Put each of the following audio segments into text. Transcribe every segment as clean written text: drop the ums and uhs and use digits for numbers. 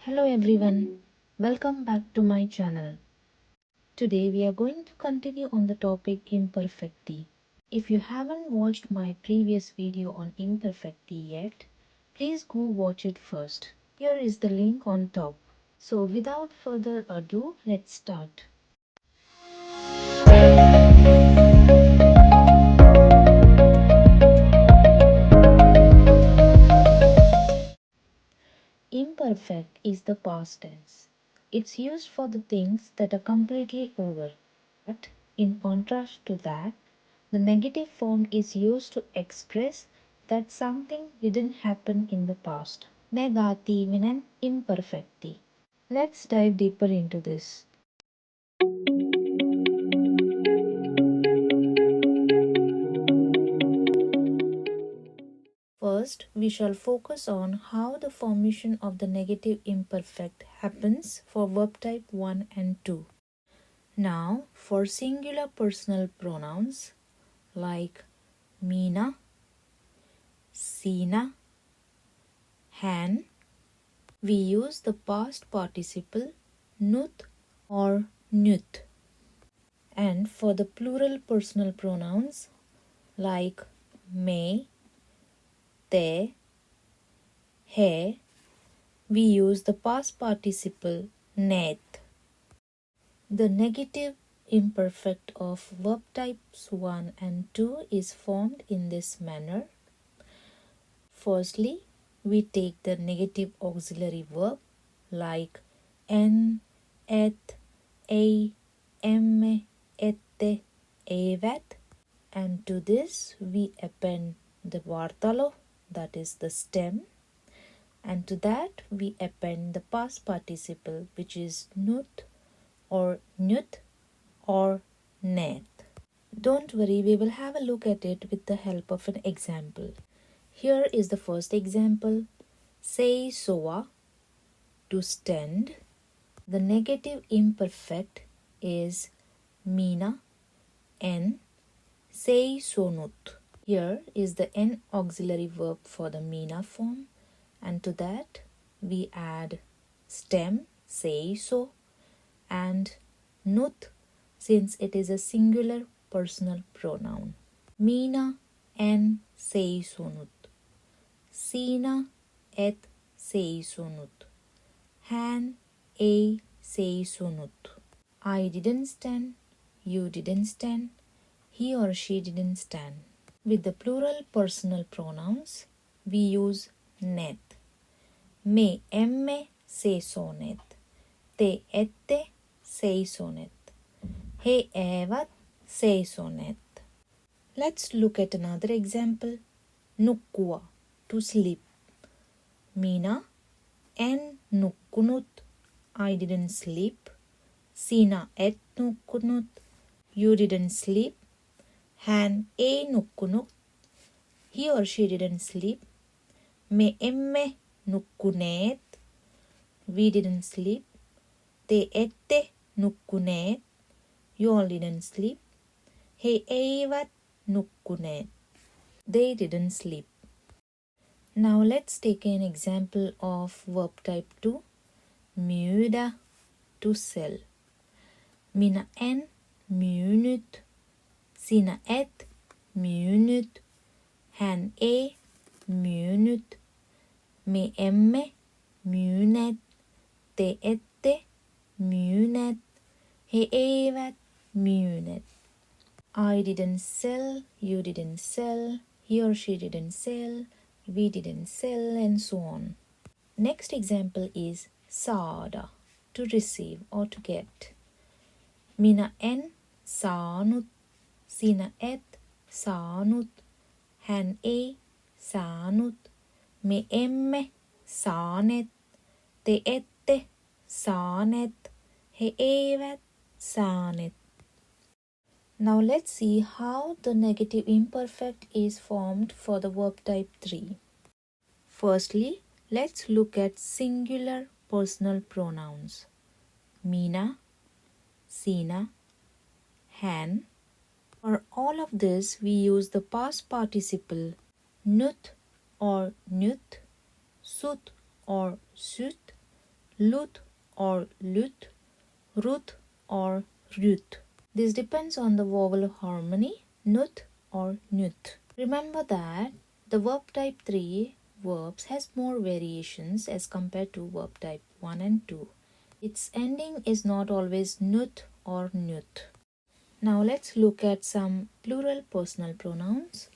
Hello everyone, welcome back to my channel. Today we are going to continue on the topic Imperfekti. If you haven't watched my previous video on Imperfekti yet, please go watch it first. Here is the link on top. So without further ado, let's start. Imperfect is the past tense. It's used for the things that are completely over. But in contrast to that, the negative form is used to express that something didn't happen in the past. Negatiivinen imperfekti. Let's dive deeper into this. First, we shall focus on how the formation of the negative imperfect happens for verb type 1 and 2. Now, for singular personal pronouns like Mina, Sina, Han, we use the past participle nut or nyt. And for the plural personal pronouns like me, te, he, we use the past participle net. The negative imperfect of verb types 1 and 2 is formed in this manner. Firstly, we take the negative auxiliary verb like en, et, ei, emme, ette, eivät, and to this we append the vartalo, that is the stem, and to that we append the past participle which is nut or nyt or net. Don't worry, we will have a look at it with the help of an example. Here is the first example. Seisoa, to stand. The negative imperfect is Mina, en, seisonut. Here is the en auxiliary verb for the Mina form, and to that we add stem, seiso, and nut since it is a singular personal pronoun. Mina en seisonut. Sina et seisonut. Hän ei seisonut. I didn't stand, you didn't stand, he or she didn't stand. With the plural personal pronouns, we use net. Me emme seisoneet. Te ette seisoneet. He eivät seisoneet. Let's look at another example. Nukkua, to sleep. Minä en nukkunut. I didn't sleep. Sinä et nukkunut. You didn't sleep. Hän ei nukkunut. He or she didn't sleep. Me emme nukkuneet. We didn't sleep. Te ette nukkuneet. You all didn't sleep. He eivät nukkuneet. They didn't sleep. Now let's take an example of verb type 2. Myydä, to sell. Minä en myynyt. Sinä et myynyt. Hän ei myynyt. Me emme myyneet. Te ette myyneet. He eivät myyneet. I didn't sell, you didn't sell, he or she didn't sell, we didn't sell, and so on. Next example is saada, to receive or to get. Minä en saanut, sinä et saanut, hän ei saanut, me emme saaneet, te ette saaneet, he eivät saaneet. Now let's see how the negative imperfect is formed for the verb type 3. Firstly, let's look at singular personal pronouns. Minä, sinä, hän. For all of this, we use the past participle nyt or nyt, sut or syt lut or lut, rut or rut. This depends on the vowel harmony, nut or nut. Remember that the verb type 3 verbs has more variations as compared to verb type 1 and 2. Its ending is not always nut or nut. Now let's look at some plural personal pronouns.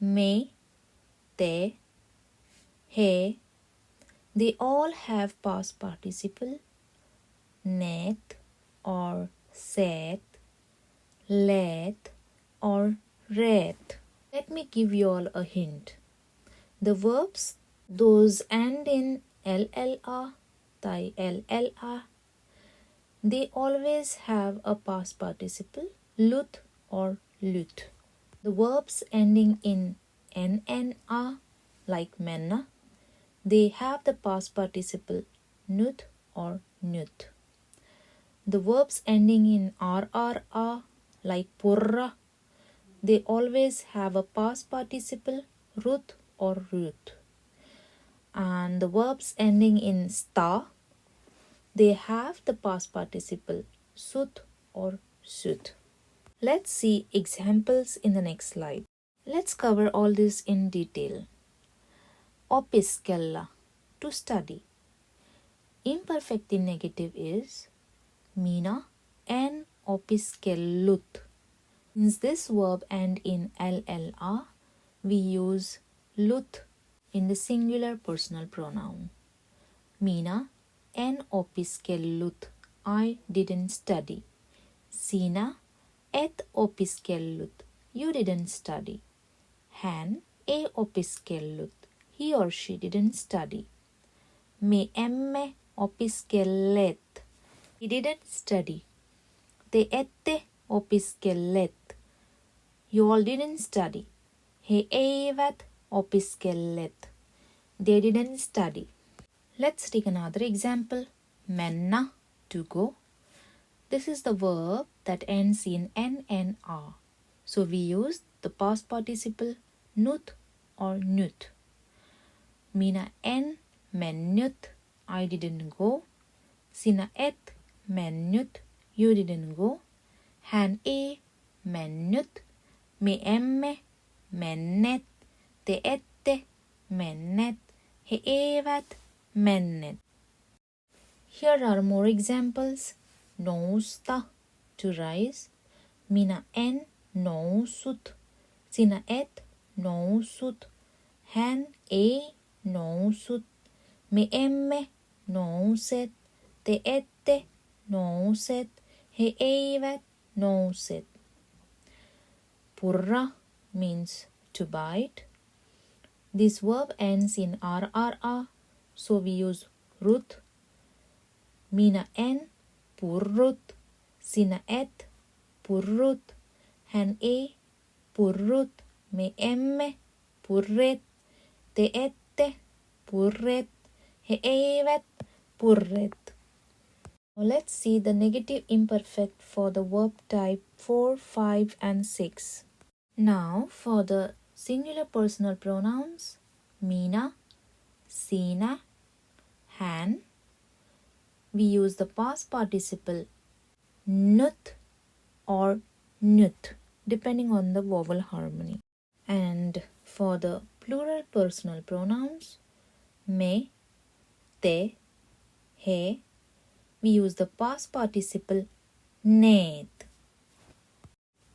Me, te, he. They all have past participle, net or set, let or ret. Let me give you all a hint. The verbs, those end in LLA, tai LLA, they always have a past participle, lut or lut. The verbs ending in NNA, like menna, they have the past participle nut or nut. The verbs ending in RRA, like purra, they always have a past participle rut or rut. And the verbs ending in sta, they have the past participle sut or sut. Let's see examples in the next slide. Let's cover all this in detail. Opiskella, to study. Imperfekti negative is mina en opiskellut. Since this verb end in LLA, we use lut in the singular personal pronoun. Mina en opiskellut, I didn't study. Sina et opiskellut, you didn't study. Hän ei opiskellut, he or she didn't study. Me emme opiskelleet, he didn't study. Te ette opiskelleet, you all didn't study. He eivät opiskelleet, they didn't study. Let's take another example. Mennä, to go. This is the verb that ends in NNA. So we use the past participle nut or nyt. Minä en mennyt, I didn't go. Sinä et mennyt, you didn't go. Hän ei mennyt, me emme menneet, te ette menneet, he eivät menneet. Here are more examples. Nousta, to rise. Minä en noussut, sinä et noussut, hän ei noussut, me emme nousseet, te ette nousseet, he eivät nousseet. Purra means to bite. This verb ends in RRA, so we use rut. Minä en purrut, sinä et purrut, hän ei purrut, me emme purreet, te ette purreet, he eivät purreet. Now let's see the negative imperfect for the verb type 4, 5 and 6. Now for the singular personal pronouns, minä, sinä, hän, we use the past participle nut or nyt depending on the vowel harmony. And for the plural personal pronouns, me, te, he, we use the past participle neet.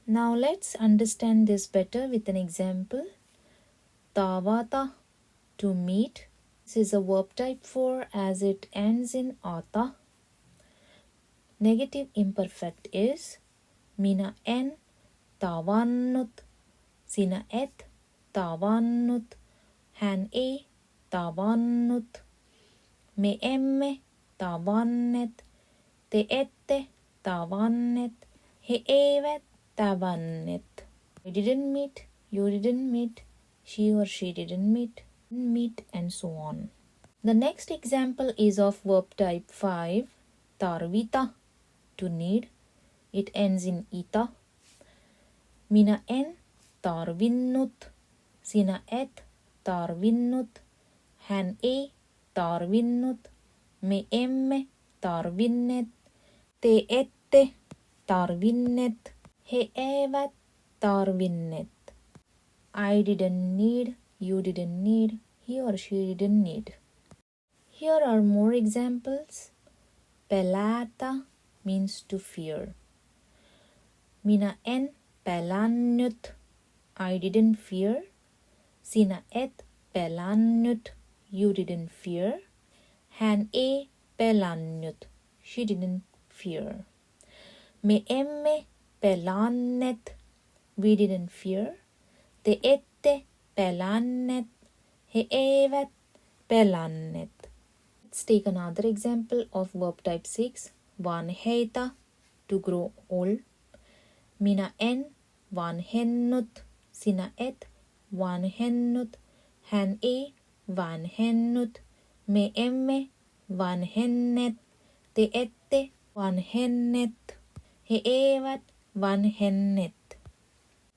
Now let's understand this better with an example. Tavata, to meet. This is a verb type 4 as it ends in ata. Negative imperfect is minä en tavannut, sinä et tavannut, hän ei tavannut, me emme tavanneet, te ette tavanneet, he eivät tavanneet. We didn't meet, you didn't meet, she or she didn't meet, and so on. The next example is of verb type 5, tarvita, to need. It ends in ita. Minä en tarvinnut, sinä et tarvinnut, hän ei tarvinnut, Me emme tarvinneet. Te ette tarvinneet. He eivät tarvinneet. I didn't need, you didn't need, he or she didn't need. Here are more examples. Pelätä means to fear. Minä en pelännyt. I didn't fear. Sinä et pelännyt. You didn't fear. Hän ei pelännyt. She didn't fear. Me emme pelänneet. We didn't fear. Te ette pelänneet. He eivät pelänneet. Let's take another example of verb type 6. Vanheita, to grow old. Minä en vanhennut. Sinä et vanhennut. Hän ei vanhennut. Me emme vanhenneet. Te ette vanhenneet. He eivät vanhenneet.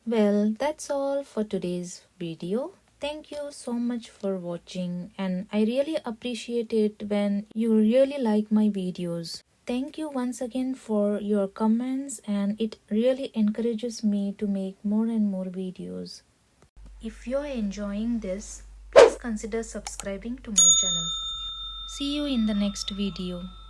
Well, that's all for today's video. Thank you so much for watching, and I really appreciate it when you really like my videos. Thank you once again for your comments, and it really encourages me to make more and more videos. If you're enjoying this, please consider subscribing to my channel. See you in the next video.